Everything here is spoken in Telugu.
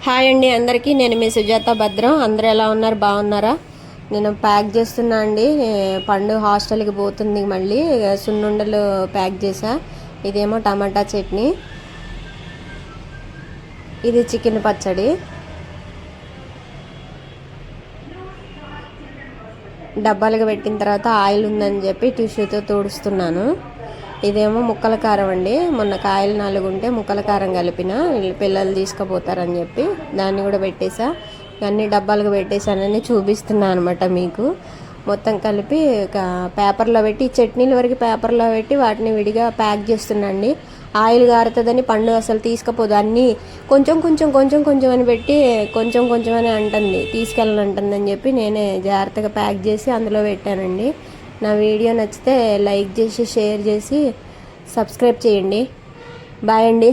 హాయ్ అండి అందరికీ. నేను మీ సుజాత భద్రం. అందరూ ఎలా ఉన్నారు? బాగున్నారా? నేను ప్యాక్ చేస్తున్నా అండి. పండు హాస్టల్కి పోతుంది. మళ్ళీ సున్నుండలు ప్యాక్ చేసా. ఇదేమో టమాటా చట్నీ, ఇది చికెన్ పచ్చడి. డబ్బాలుగా పెట్టిన తర్వాత ఆయిల్ ఉందని చెప్పి టిష్యూతో తుడుస్తున్నాను. ఇదేమో ముక్కల కారం అండి. మొన్న కాయలు 4 ఉంటే ముక్కల కారం కలిపిన, పిల్లలు తీసుకుపోతారని చెప్పి దాన్ని కూడా పెట్టేసా. అన్ని డబ్బాలుగా పెట్టేశానని చూపిస్తున్నాను అనమాట మీకు. మొత్తం కలిపి పేపర్లో పెట్టి, చట్నీల వరకు పేపర్లో పెట్టి వాటిని విడిగా ప్యాక్ చేస్తున్నాండి. ఆయిల్ గారుతుందని పండు అసలు తీసుకుపోదు. అన్నీ కొంచెం కొంచెం కొంచెం కొంచెం అని పెట్టి కొంచెం కొంచెం అని అంటుంది, తీసుకెళ్ళనంటుందని చెప్పి నేనే జాగ్రత్తగా ప్యాక్ చేసి అందులో పెట్టానండి. నా వీడియో నచ్చితే లైక్ చేసి, షేర్ చేసి, సబ్స్క్రైబ్ చేయండి. బాయ్ అండి.